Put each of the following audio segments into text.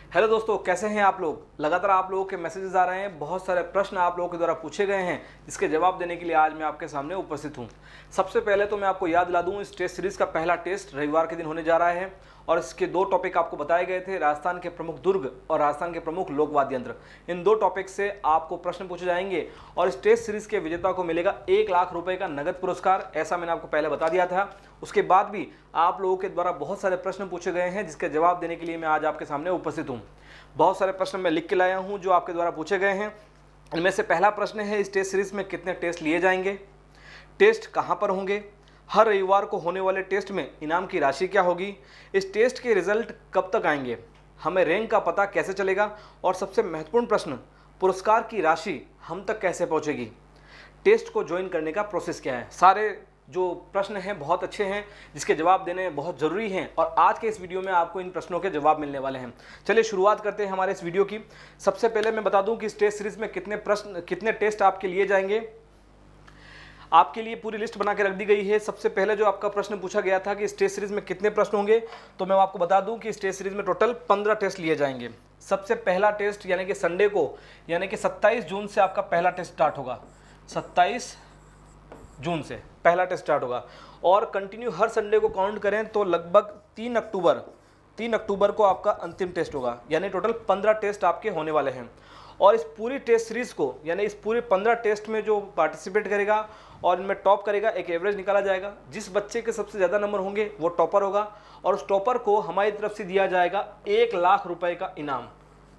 Hello दोस्तों, कैसे हैं आप लोग। लगातार आप लोगों के मैसेजेस आ रहे हैं, बहुत सारे प्रश्न आप लोगों के द्वारा पूछे गए हैं, जिसके जवाब देने के लिए आज मैं आपके सामने उपस्थित हूं। सबसे पहले तो मैं आपको याद दिला दूं, इस टेस्ट सीरीज का पहला टेस्ट रविवार के दिन होने जा रहा है और इसके दो टॉपिक आपको बताए गए थे, राजस्थान के प्रमुख दुर्ग और राजस्थान के प्रमुख लोक वाद्य यंत्र। इन दो टॉपिक से आपको प्रश्न पूछे जाएंगे और इस टेस्ट सीरीज के विजेता को मिलेगा 1 लाख रुपए का नगद पुरस्कार। ऐसा मैंने आपको पहले बता दिया था। उसके बाद भी आप लोगों के द्वारा बहुत सारे प्रश्न पूछे गए हैं, जिसके जवाब देने के लिए मैं आज आपके सामने उपस्थित हूँ। बहुत सारे प्रश्न मैं लिख के लाया हूं जो आपके द्वारा पूछे गए हैं। इनमें से पहला प्रश्न है, इस टेस्ट सीरीज में कितने टेस्ट लिए जाएंगे, टेस्ट कहां पर होंगे, हर रविवार को होने वाले टेस्ट में इनाम की राशि क्या होगी, इस टेस्ट के रिजल्ट कब तक आएंगे, हमें रैंक का पता कैसे चलेगा और सबसे महत्वपूर्ण प्रश्न, पुरस्कार की राशि हम तक कैसे पहुंचेगी, टेस्ट को ज्वाइन करने का प्रोसेस क्या है। सारे जो प्रश्न हैं बहुत अच्छे हैं, जिसके जवाब देने बहुत ज़रूरी हैं और आज के इस वीडियो में आपको इन प्रश्नों के जवाब मिलने वाले हैं। चलिए शुरुआत करते हैं हमारे इस वीडियो की। सबसे पहले मैं बता दूं कि इस टेस्ट सीरीज में कितने टेस्ट आपके लिए जाएंगे। आपके लिए पूरी लिस्ट बना के रख दी गई है। सबसे पहले जो आपका प्रश्न पूछा गया था कि इस टेस्ट सीरीज में कितने प्रश्न होंगे, तो मैं आपको बता दूं कि इस टेस्ट सीरीज में टोटल 15 टेस्ट लिए जाएंगे। सबसे पहला टेस्ट यानी कि संडे को, यानी कि 27 जून से आपका पहला टेस्ट स्टार्ट होगा। 27 जून से पहला टेस्ट स्टार्ट होगा और कंटिन्यू हर संडे को काउंट करें तो लगभग 3 अक्टूबर को आपका अंतिम टेस्ट होगा। यानी टोटल 15 टेस्ट आपके होने वाले हैं। और इस पूरी टेस्ट सीरीज को, यानी इस पूरे 15 टेस्ट में जो पार्टिसिपेट करेगा और इनमें टॉप करेगा, एक एवरेज निकाला जाएगा। जिस बच्चे के सबसे ज़्यादा नंबर होंगे वो टॉपर होगा और उस टॉपर को हमारी तरफ से दिया जाएगा 1 लाख रुपए का इनाम।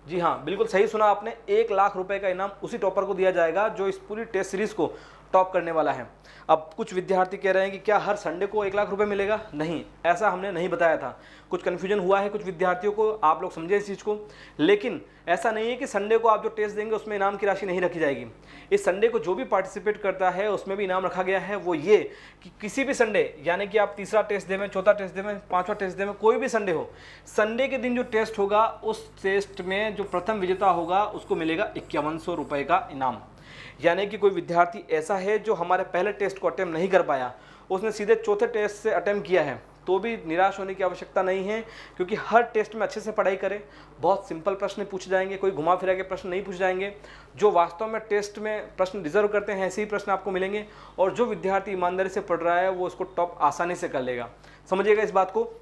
जी हाँ, बिल्कुल सही सुना आपने, 1 लाख रुपए का इनाम उसी टॉपर को दिया जाएगा जो इस पूरी टेस्ट सीरीज को टॉप करने वाला है। अब कुछ विद्यार्थी कह रहे हैं कि क्या हर संडे को 1 लाख रुपए मिलेगा। नहीं, ऐसा हमने नहीं बताया था। कुछ कन्फ्यूजन हुआ है कुछ विद्यार्थियों को, आप लोग समझे इस चीज़ को। लेकिन ऐसा नहीं है कि संडे को आप जो टेस्ट देंगे उसमें इनाम की राशि नहीं रखी जाएगी। इस संडे को जो भी पार्टिसिपेट करता है उसमें भी इनाम रखा गया है। वो ये कि किसी भी संडे, यानी कि आप तीसरा टेस्ट देवें, चौथा टेस्ट देवें, पाँचवा टेस्ट देवें, कोई भी संडे हो, संडे के दिन जो टेस्ट होगा उस टेस्ट में जो प्रथम विजेता होगा उसको मिलेगा 5100 रुपये का इनाम। यानी कि कोई विद्यार्थी ऐसा है जो हमारे पहले टेस्ट को अटेम्प्ट नहीं कर पाया, उसने सीधे चौथे टेस्ट से अटेम्प्ट किया है, तो भी निराश होने की आवश्यकता नहीं है, क्योंकि हर टेस्ट में अच्छे से पढ़ाई करें। बहुत सिंपल प्रश्न पूछे जाएंगे, कोई घुमा फिरा के प्रश्न नहीं पूछे जाएंगे। जो वास्तव में टेस्ट में प्रश्न डिजर्व करते हैं ऐसे ही प्रश्न आपको मिलेंगे और जो विद्यार्थी ईमानदारी से पढ़ रहा है वो उसको टॉप आसानी से कर लेगा। समझिएगा इस बात को।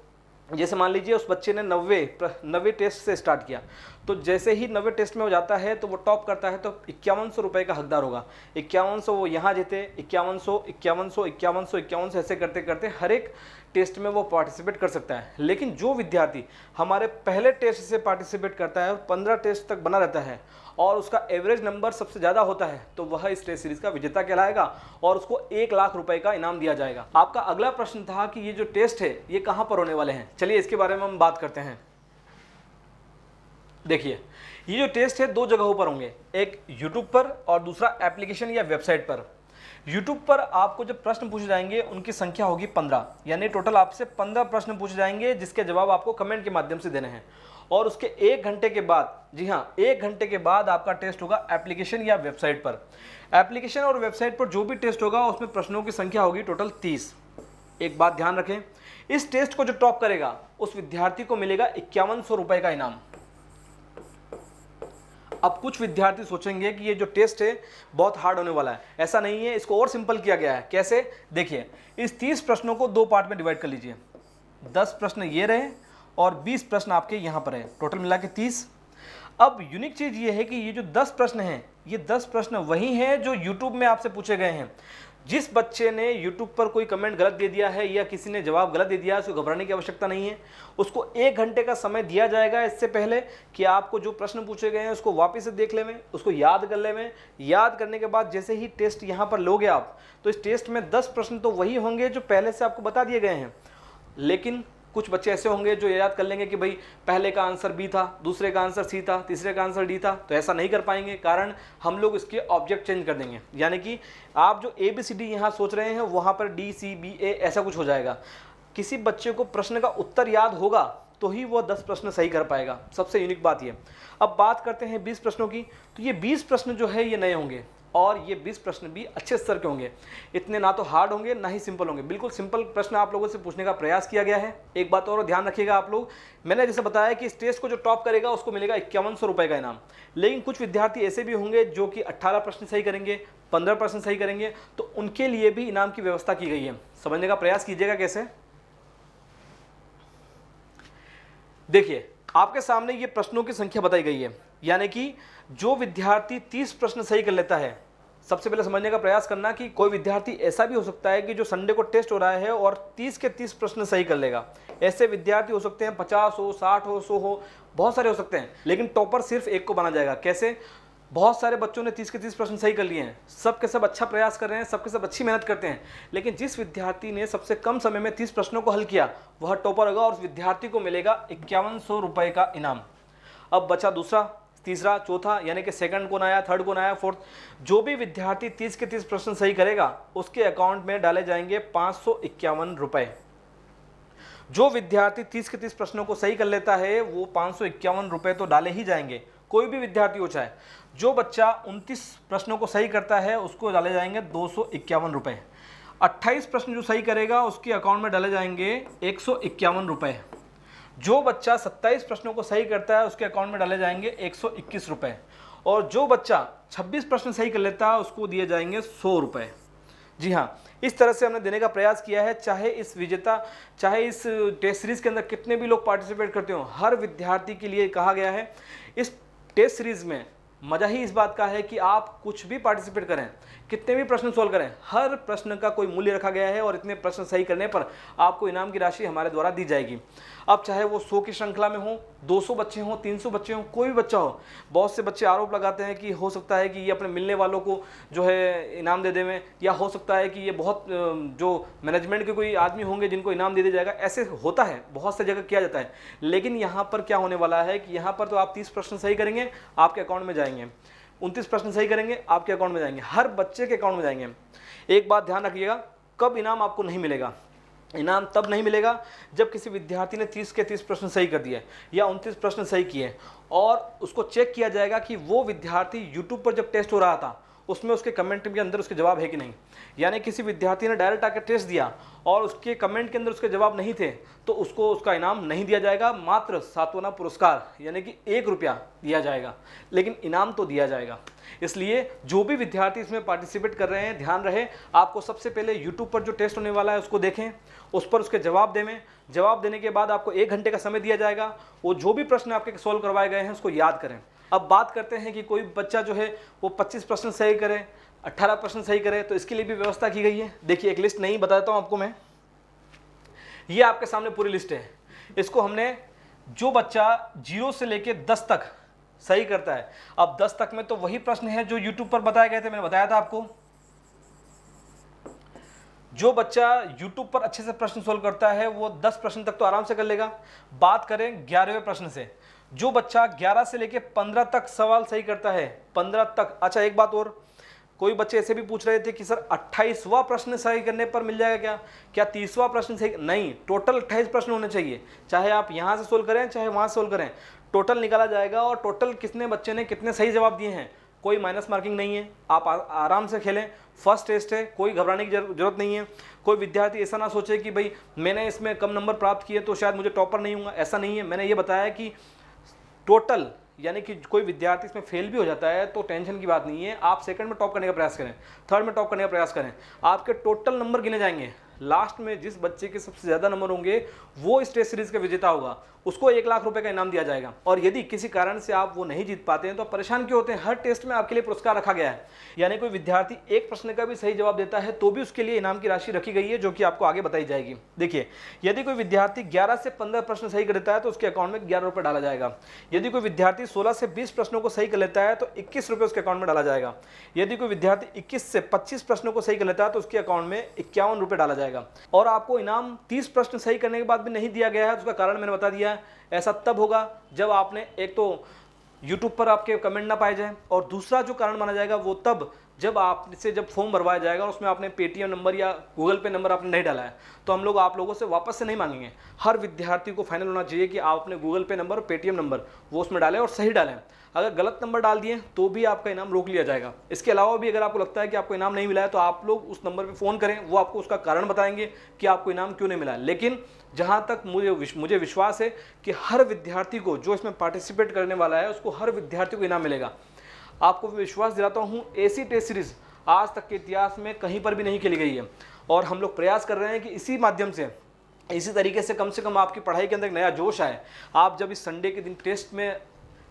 जैसे मान लीजिए उस बच्चे ने 90 टेस्ट से स्टार्ट किया, तो जैसे ही 90 टेस्ट में हो जाता है तो वो टॉप करता है तो 5100 रुपये का हकदार होगा। 5100 वो यहाँ जीते, 5100 ऐसे करते करते हर एक टेस्ट में वो पार्टिसिपेट कर सकता है। लेकिन जो विद्यार्थी हमारे पहले टेस्ट से पार्टिसिपेट करता है और 15 टेस्ट तक बना रहता है और उसका एवरेज नंबर सबसे ज़्यादा होता है, तो वह इस टेस्ट सीरीज का विजेता कहलाएगा और उसको 1 लाख रुपए का इनाम दिया जाएगा। आपका अगला प्रश्न था कि ये जो टेस्ट है ये कहाँ पर होने वाले हैं। चलिए इसके बारे में हम बात करते हैं। देखिए, ये जो टेस्ट है 2 जगहों पर होंगे, एक यूट्यूब पर और दूसरा एप्लीकेशन या वेबसाइट पर। यूट्यूब पर आपको जब प्रश्न पूछे जाएंगे उनकी संख्या होगी 15, यानी टोटल आपसे 15 प्रश्न पूछे जाएंगे, जिसके जवाब आपको कमेंट के माध्यम से देने हैं। और उसके 1 घंटे के बाद, जी हाँ 1 घंटे के बाद आपका टेस्ट होगा एप्लीकेशन या वेबसाइट पर। एप्लीकेशन और वेबसाइट पर जो भी टेस्ट होगा उसमें प्रश्नों की संख्या होगी टोटल 30। एक बात ध्यान रखें, इस टेस्ट को जो टॉप करेगा उस विद्यार्थी को मिलेगा 5100 रुपये का इनाम। अब कुछ विद्यार्थी सोचेंगे कि ये जो टेस्ट है बहुत हार्ड होने वाला है। ऐसा नहीं है, इसको और सिंपल किया गया है। कैसे? देखिए, इस 30 प्रश्नों को 2 पार्ट में डिवाइड कर लीजिए। 10 प्रश्न ये रहे और 20 प्रश्न आपके यहाँ पर है, टोटल मिला के 30। अब यूनिक चीज़ ये है कि ये जो 10 प्रश्न हैं, ये 10 प्रश्न वही हैं जो यूट्यूब में आपसे पूछे गए हैं। जिस बच्चे ने यूट्यूब पर कोई कमेंट गलत दे दिया है या किसी ने जवाब गलत दे दिया है, उसको घबराने की आवश्यकता नहीं है। उसको 1 घंटे का समय दिया जाएगा इससे पहले कि आपको जो प्रश्न पूछे गए हैं उसको वापस से देख लेवें, उसको याद कर लेवें। याद करने के बाद जैसे ही टेस्ट यहाँ पर लोगे आप, तो इस टेस्ट में 10 प्रश्न तो वही होंगे जो पहले से आपको बता दिए गए हैं। लेकिन कुछ बच्चे ऐसे होंगे जो याद कर लेंगे कि भाई पहले का आंसर बी था, दूसरे का आंसर सी था, तीसरे का आंसर डी था। तो ऐसा नहीं कर पाएंगे, कारण हम लोग इसके ऑब्जेक्ट चेंज कर देंगे। यानी कि आप जो ABCD यहाँ सोच रहे हैं वहाँ पर DCBA ऐसा कुछ हो जाएगा। किसी बच्चे को प्रश्न का उत्तर याद होगा तो ही वो 10 प्रश्न सही कर पाएगा। सबसे यूनिक बात ये। अब बात करते हैं 20 प्रश्नों की। तो ये 20 प्रश्न जो है ये नए होंगे। और ये 20 प्रश्न भी अच्छे स्तर के होंगे। इतने ना तो हार्ड होंगे ना ही सिंपल होंगे, बिल्कुल सिंपल प्रश्न आप लोगों से पूछने का प्रयास किया गया है। एक बात और ध्यान रखिएगा आप लोग, मैंने जैसे बताया कि इस टेस्ट को जो टॉप करेगा उसको मिलेगा 5100 रुपये का इनाम। लेकिन कुछ विद्यार्थी ऐसे भी होंगे जो कि 18 प्रश्न सही करेंगे, 15 प्रश्न सही करेंगे, तो उनके लिए भी इनाम की व्यवस्था की गई है। समझने का प्रयास कीजिएगा कैसे। देखिए आपके सामने ये प्रश्नों की संख्या बताई गई है, यानी कि जो विद्यार्थी 30 प्रश्न सही कर लेता है, सबसे पहले समझने का प्रयास करना कि कोई विद्यार्थी ऐसा भी हो सकता है कि जो संडे को टेस्ट हो रहा है और 30 के 30 प्रश्न सही कर लेगा। ऐसे विद्यार्थी हो सकते हैं 50 हो, 60 हो, 100 हो, बहुत सारे हो सकते हैं, लेकिन टॉपर सिर्फ एक को माना जाएगा। कैसे? बहुत सारे बच्चों ने 30 के 30 प्रश्न सही कर लिए हैं, सब के सब अच्छा प्रयास कर रहे हैं, सब के सब अच्छी मेहनत करते हैं, लेकिन जिस विद्यार्थी ने सबसे कम समय में 30 प्रश्नों को हल किया वह टॉपर होगा और उस विद्यार्थी को मिलेगा 5100 रुपये का इनाम। अब बचा दूसरा, तीसरा, चौथा, यानी कि सेकंड कौन आया, थर्ड कौन आया, फोर्थ। जो भी विद्यार्थी 30 के 30 प्रश्न सही करेगा उसके अकाउंट में डाले जाएंगे 551 रुपये। जो विद्यार्थी 30 के 30 प्रश्नों को सही कर लेता है वो 551 रुपये तो डाले ही जाएंगे, कोई भी विद्यार्थी हो चाहे। जो बच्चा 29 प्रश्नों को सही करता है उसको डाले जाएंगे 251 रुपये। 28 प्रश्न जो सही करेगा उसके अकाउंट में डाले जाएंगे 151 रुपये। जो बच्चा 27 प्रश्नों को सही करता है उसके अकाउंट में डाले जाएंगे 121 रुपये। और जो बच्चा 26 प्रश्न सही कर लेता है उसको दिए जाएंगे 100 रुपये। जी हाँ, इस तरह से हमने देने का प्रयास किया है। चाहे इस टेस्ट सीरीज़ के अंदर कितने भी लोग पार्टिसिपेट करते हो, हर विद्यार्थी के लिए कहा गया है। इस टेस्ट सीरीज़ में मज़ा ही इस बात का है कि आप कुछ भी पार्टिसिपेट करें, कितने भी प्रश्न सॉल्व करें, हर प्रश्न का कोई मूल्य रखा गया है और इतने प्रश्न सही करने पर आपको इनाम की राशि हमारे द्वारा दी जाएगी। अब चाहे वो 100 की श्रृंखला में हो, 200 बच्चे हों, 300 बच्चे हों, कोई भी बच्चा हो। बहुत से बच्चे आरोप लगाते हैं कि हो सकता है कि ये अपने मिलने वालों को जो है इनाम दे देवें, या हो सकता है कि ये बहुत जो मैनेजमेंट के कोई आदमी होंगे जिनको इनाम दे दिया जाएगा। ऐसे होता है, बहुत सी जगह किया जाता है। लेकिन यहाँ पर क्या होने वाला है कि यहाँ पर तो आप 30 प्रश्न सही करेंगे आपके अकाउंट में जाएंगे, 29 प्रश्न सही करेंगे आपके अकाउंट में जाएंगे, हर बच्चे के अकाउंट में जाएंगे। एक बात ध्यान रखिएगा, कब इनाम आपको नहीं मिलेगा। इनाम तब नहीं मिलेगा जब किसी विद्यार्थी ने 30 के 30 प्रश्न सही कर दिए या 29 प्रश्न सही किए और उसको चेक किया जाएगा कि वो विद्यार्थी यूट्यूब पर जब टेस्ट हो रहा था उसमें उसके कमेंट के अंदर उसके जवाब है कि नहीं। यानी किसी विद्यार्थी ने डायरेक्ट आकर टेस्ट दिया और उसके कमेंट के अंदर उसके जवाब नहीं थे तो उसको उसका इनाम नहीं दिया जाएगा, मात्र सांत्वना पुरस्कार यानी कि 1 रुपया दिया जाएगा, लेकिन इनाम तो दिया जाएगा। इसलिए जो भी विद्यार्थी इसमें पार्टिसिपेट कर रहे हैं, ध्यान रहे आपको सबसे पहले यूट्यूब पर जो टेस्ट होने वाला है उसको देखें, उस पर उसके जवाब देवें। जवाब देने के बाद आपको 1 घंटे का समय दिया जाएगा, वो जो भी प्रश्न आपके सॉल्व करवाए गए हैं उसको याद करें। अब बात करते हैं कि कोई बच्चा जो है वो 25 प्रश्न सही करे, 18 प्रश्न सही करे, तो इसके लिए भी व्यवस्था की गई है। देखिए एक लिस्ट नहीं बताता हूँ आपको मैं, ये आपके सामने पूरी लिस्ट है। इसको हमने जो बच्चा 0 से लेके 10 तक सही करता है, अब 10 तक में तो वही प्रश्न है जो यूट्यूब पर बताए गए थे, मैंने बताया था आपको। जो बच्चा यूट्यूब पर अच्छे से प्रश्न सोल्व करता है वो 10 प्रश्न तक तो आराम से कर लेगा। बात करें 11वें प्रश्न से, जो बच्चा 11 से लेके 15 तक सवाल सही करता है, 15 तक। अच्छा एक बात और, कोई बच्चे ऐसे भी पूछ रहे थे कि सर 28वां प्रश्न सही करने पर मिल जाएगा क्या 30वां प्रश्न सही? नहीं, टोटल 28 प्रश्न होने चाहिए, चाहे आप यहाँ से सोल्व करें चाहे वहाँ से सोल्व करें, टोटल निकाला जाएगा और टोटल कितने बच्चे ने कितने सही जवाब दिए हैं, कोई माइनस मार्किंग नहीं है। आप आराम से खेलें, फर्स्ट टेस्ट है, कोई घबराने की जरूरत नहीं है। कोई विद्यार्थी ऐसा ना सोचे कि भाई मैंने इसमें कम नंबर प्राप्त किए तो शायद मुझे टॉपर नहीं होगा, ऐसा नहीं है। मैंने ये बताया कि टोटल यानी कि कोई विद्यार्थी इसमें फेल भी हो जाता है तो टेंशन की बात नहीं है, आप सेकंड में टॉप करने का प्रयास करें, थर्ड में टॉप करने का प्रयास करें, आपके टोटल नंबर गिने जाएंगे। लास्ट में जिस बच्चे के सबसे ज़्यादा नंबर होंगे वो इस टेस्ट सीरीज़ का विजेता होगा, उसको 1 लाख रुपए का इनाम दिया जाएगा। और यदि किसी कारण से आप वो नहीं जीत पाते हैं तो परेशान क्यों होते हैं, हर टेस्ट में आपके लिए पुरस्कार रखा गया है। यानी कोई विद्यार्थी एक प्रश्न का भी सही जवाब देता है तो भी उसके लिए इनाम की राशि रखी गई है, जो कि आपको आगे बताई जाएगी। देखिए, यदि कोई विद्यार्थी 11 से 15 प्रश्न सही कर देता है तो उसके अकाउंट में 11 रुपये डाला जाएगा। यदि कोई विद्यार्थी 16 से 20 प्रश्नों को सही कर लेता है तो 21 रुपये उसके अकाउंट में डाला जाएगा। यदि कोई विद्यार्थी 21 से 25 प्रश्नों को सही कर लेता है तो उसके अकाउंट में 51 रुपये डाला जाएगा। और आपको इनाम 30 प्रश्न सही करने के बाद भी नहीं दिया गया है, उसका कारण मैंने बता दिया है। ऐसा तब होगा जब आपने एक तो YouTube पर आपके कमेंट ना पाए जाए, और दूसरा जो कारण माना जाएगा वो तब जब आपसे जब फॉर्म भरवाया जाएगा और उसमें आपने पेटीएम नंबर या गूगल पे नंबर आपने नहीं डाला है तो हम लोग आप लोगों से वापस से नहीं मांगेंगे। हर विद्यार्थी को फाइनल होना चाहिए कि आप अपने गूगल पे नंबर और पेटीएम नंबर वो उसमें डालें और सही डालें। अगर गलत नंबर डाल दिए तो भी आपका इनाम रोक लिया जाएगा। इसके अलावा भी अगर आपको लगता है कि आपको इनाम नहीं मिला है तो आप लोग उस नंबर पर फ़ोन करें, वो आपको उसका कारण बताएंगे कि आपको इनाम क्यों नहीं मिला है। लेकिन जहाँ तक मुझे विश्वास है कि हर विद्यार्थी को जो इसमें पार्टिसिपेट करने वाला है उसको हर विद्यार्थी को इनाम मिलेगा। आपको विश्वास दिलाता हूँ, ऐसी टेस्ट सीरीज़ आज तक के इतिहास में कहीं पर भी नहीं खेली गई है और हम लोग प्रयास कर रहे हैं कि इसी माध्यम से इसी तरीके से कम आपकी पढ़ाई के अंदर एक नया जोश आए। आप जब इस संडे के दिन टेस्ट में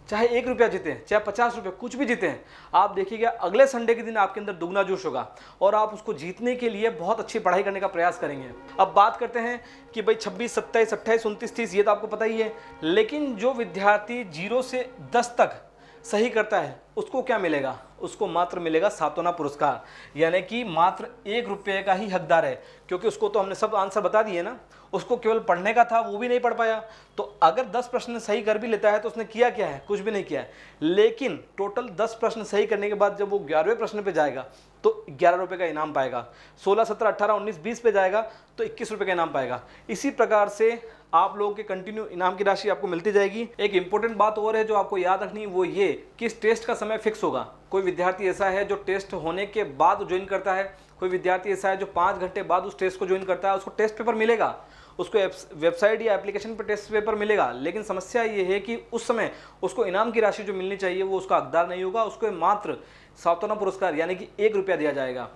चाहे 1 रुपया जीतें चाहे 50 रुपये कुछ भी जीतें, आप देखिएगा अगले संडे के दिन आपके अंदर दुगना जोश होगा और आप उसको जीतने के लिए बहुत अच्छी पढ़ाई करने का प्रयास करेंगे। अब बात करते हैं कि भाई 26, 27, 28, 29, 30 ये तो आपको पता ही है, लेकिन जो विद्यार्थी 0 से 10 तक सही करता है उसको क्या मिलेगा? उसको मात्र मिलेगा सातवाना पुरस्कार, यानी कि मात्र 1 रुपये का ही हकदार है, क्योंकि उसको तो हमने सब आंसर बता दिए ना, उसको केवल पढ़ने का था, वो भी नहीं पढ़ पाया। तो अगर 10 प्रश्न सही कर भी लेता है तो उसने किया क्या है? कुछ भी नहीं किया है। लेकिन टोटल 10 प्रश्न सही करने के बाद जब वो 11वें प्रश्न पे जाएगा तो 11 रुपये का इनाम पाएगा। 16, 17, 18, 19, 20 पे जाएगा तो 21 रुपये का इनाम पाएगा। इसी प्रकार से आप लोगों के कंटिन्यू इनाम की राशि आपको मिलती जाएगी। एक इंपॉर्टेंट बात और है जो आपको याद रखनी, वो ये कि इस टेस्ट का समय फिक्स होगा। कोई विद्यार्थी ऐसा है जो टेस्ट होने के बाद ज्वाइन करता है, कोई विद्यार्थी ऐसा है जो 5 घंटे बाद उस टेस्ट को ज्वाइन करता है, उसको टेस्ट पेपर मिलेगा, उसको वेबसाइट या एप्लीकेशन पर टेस्ट पेपर मिलेगा। लेकिन समस्या ये है कि उस समय उसको इनाम की राशि जो मिलनी चाहिए वो उसका हकदार नहीं होगा, उसको मात्र सातवाना पुरस्कार यानी कि 1 रुपया दिया जाएगा।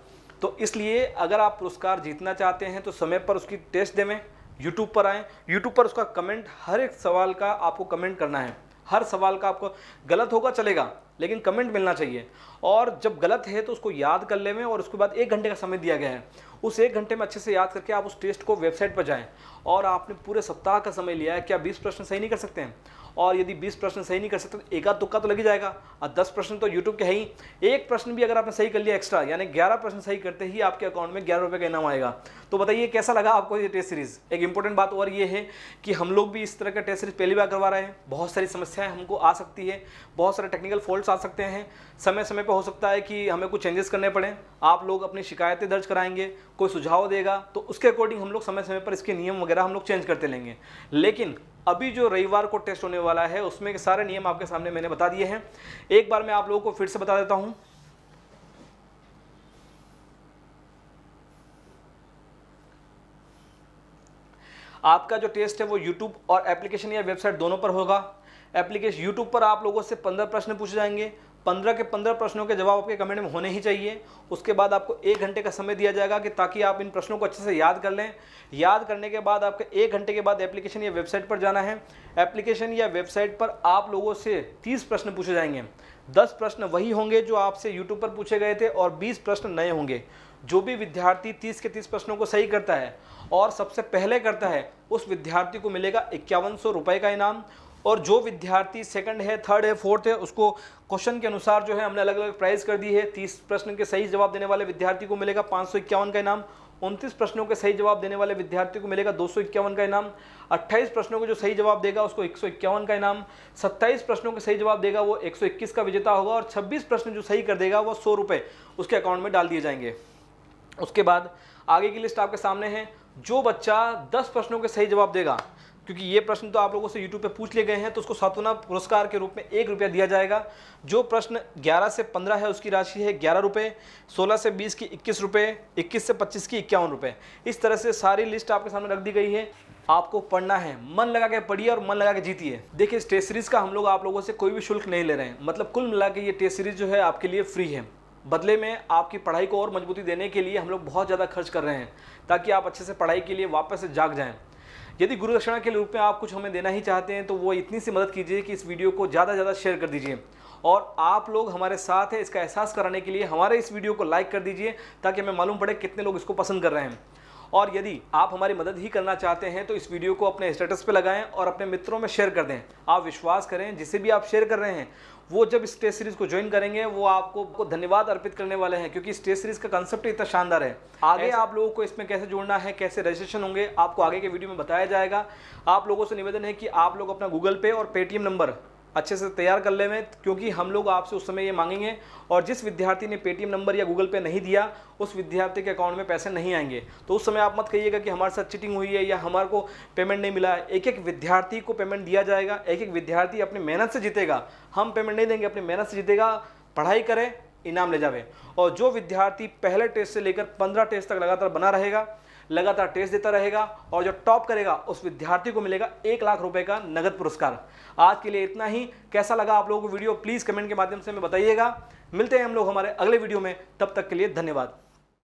तो इसलिए अगर आप पुरस्कार जीतना चाहते हैं तो समय पर उसकी टेस्ट देवें, यूट्यूब पर आएँ, यूट्यूब पर उसका कमेंट, हर एक सवाल का आपको कमेंट करना है। हर सवाल का आपको गलत होगा चलेगा लेकिन कमेंट मिलना चाहिए, और जब गलत है तो उसको याद कर लें और उसके बाद 1 घंटे का समय दिया गया है, उस 1 घंटे में अच्छे से याद करके आप उस टेस्ट को वेबसाइट पर जाएं। और आपने पूरे सप्ताह का समय लिया है, क्या 20 प्रश्न सही नहीं कर सकते हैं? और यदि 20 प्रश्न सही नहीं कर सकते तो एका तुक्का तो लग ही जाएगा, और 10 प्रश्न तो यूट्यूब के है ही। एक प्रश्न भी अगर आपने सही कर लिया एक्स्ट्रा, यानी 11 प्रश्न सही करते ही आपके अकाउंट में 11 रुपये का इनाम आएगा। तो बताइए कैसा लगा आपको ये टेस्ट सीरीज़? एक इंपॉर्टेंट बात और ये है कि हम लोग भी इस तरह का टेस्ट सीरीज पहली बार करवा रहे हैं। बहुत सारी समस्याएं हमको आ सकती है, बहुत सारे टेक्निकल फॉल्ट्स आ सकते हैं, समय समय पर हो सकता है कि हमें कुछ चेंजेस करने पड़े। आप लोग अपनी शिकायतें दर्ज कराएंगे, कोई सुझाव देगा तो उसके अकॉर्डिंग हम लोग समय समय पर इसके नियम वगैरह हम लोग चेंज करते लेंगे। लेकिन अभी जो रविवार को टेस्ट होने वाला है उसमें के सारे नियम आपके सामने मैंने बता दिए हैं। एक बार मैं आप लोगों को फिर से बता देता हूं। आपका जो टेस्ट है वो यूट्यूब और एप्लीकेशन या वेबसाइट दोनों पर होगा। एप्लीकेशन यूट्यूब पर आप लोगों से 15 प्रश्न पूछे जाएंगे, 15 के 15 प्रश्नों के जवाब आपके कमेंट में होने ही चाहिए। उसके बाद आपको 1 घंटे का समय दिया जाएगा कि ताकि आप इन प्रश्नों को अच्छे से याद कर लें। याद करने के बाद आपके 1 घंटे के बाद एप्लीकेशन या वेबसाइट पर जाना है। एप्लीकेशन या वेबसाइट पर आप लोगों से 30 प्रश्न पूछे जाएंगे। 10 प्रश्न वही होंगे जो आपसे यूट्यूब पर पूछे गए थे और 20 प्रश्न नए होंगे। जो भी विद्यार्थी 30 के 30 प्रश्नों को सही करता है और सबसे पहले करता है उस विद्यार्थी को मिलेगा 5100 रुपये का इनाम। और जो विद्यार्थी सेकंड है, थर्ड है, फोर्थ है, उसको क्वेश्चन के अनुसार जो है हमने अलग अलग प्राइस कर दी है। 30 प्रश्न के सही जवाब देने वाले विद्यार्थी को मिलेगा 551 का इनाम। 29 प्रश्नों के सही जवाब देने वाले विद्यार्थी को मिलेगा 251 का इनाम। 28 प्रश्नों को जो सही जवाब देगा उसको 151 का इनाम। 27 प्रश्नों के सही जवाब देगा वो 121 का विजेता होगा। और 26 प्रश्न जो सही कर देगा वो 100 रुपये उसके अकाउंट में डाल दिए जाएंगे। उसके बाद आगे की लिस्ट आपके सामने है। जो बच्चा 10 प्रश्नों के सही जवाब देगा, क्योंकि ये प्रश्न तो आप लोगों से यूट्यूब पे पूछ लिए गए हैं, तो उसको सातवाना पुरस्कार के रूप में 1 रुपया दिया जाएगा। जो प्रश्न 11 से 15 है उसकी राशि है 11 रुपये, 16 से 20 की 21 रुपये, 21 से 25 की 51 रुपये। इस तरह से सारी लिस्ट आपके सामने रख दी गई है। आपको पढ़ना है, मन लगा के पढ़िए और मन लगा के जीतिए। देखिए इस टेस्ट सीरीज़ का हम लोग आप लोगों से कोई भी शुल्क नहीं ले रहे हैं, मतलब कुल मिला के ये टेस्ट सीरीज़ जो है आपके लिए फ्री है। बदले में आपकी पढ़ाई को और मजबूती देने के लिए हम लोग बहुत ज़्यादा खर्च कर रहे हैं ताकि आप अच्छे से पढ़ाई के लिए वापस से जाग जाएं। यदि गुरु दक्षिणा के रूप में आप कुछ हमें देना ही चाहते हैं तो वो इतनी सी मदद कीजिए कि इस वीडियो को ज़्यादा से ज़्यादा शेयर कर दीजिए। और आप लोग हमारे साथ हैं इसका एहसास कराने के लिए हमारे इस वीडियो को लाइक कर दीजिए ताकि हमें मालूम पड़े कितने लोग इसको पसंद कर रहे हैं। और यदि आप हमारी मदद ही करना चाहते हैं तो इस वीडियो को अपने स्टेटस पे लगाएं और अपने मित्रों में शेयर कर दें। आप विश्वास करें, जिसे भी आप शेयर कर रहे हैं वो जब इस टेस्ट सीरीज़ को ज्वाइन करेंगे वो आपको धन्यवाद अर्पित करने वाले हैं, क्योंकि इस टेस्ट सीरीज़ का कंसेप्ट इतना शानदार है। आगे आप लोगों को इसमें कैसे जुड़ना है, कैसे रजिस्ट्रेशन होंगे, आपको आगे के वीडियो में बताया जाएगा। आप लोगों से निवेदन है कि आप लोग अपना गूगल पे और पेटीएम नंबर अच्छे से तैयार कर ले में, क्योंकि हम लोग आपसे उस समय ये मांगेंगे और जिस विद्यार्थी ने पेटीएम नंबर या गूगल पे नहीं दिया उस विद्यार्थी के अकाउंट में पैसे नहीं आएंगे। तो उस समय आप मत कहिएगा कि हमारे साथ चीटिंग हुई है या हमारे को पेमेंट नहीं मिला है। एक एक विद्यार्थी को पेमेंट दिया जाएगा, एक एक विद्यार्थी अपनी मेहनत से जीतेगा। हम पेमेंट नहीं देंगे, अपनी मेहनत से जीतेगा, पढ़ाई करे, इनाम ले जावे। और जो विद्यार्थी पहले टेस्ट से लेकर 15 टेस्ट तक लगातार बना रहेगा, लगातार टेस्ट देता रहेगा और जो टॉप करेगा उस विद्यार्थी को मिलेगा 1 लाख रुपए का नगद पुरस्कार। आज के लिए इतना ही। कैसा लगा आप लोगों को वीडियो प्लीज कमेंट के माध्यम से हमें बताइएगा। मिलते हैं हम लोग हमारे अगले वीडियो में, तब तक के लिए धन्यवाद।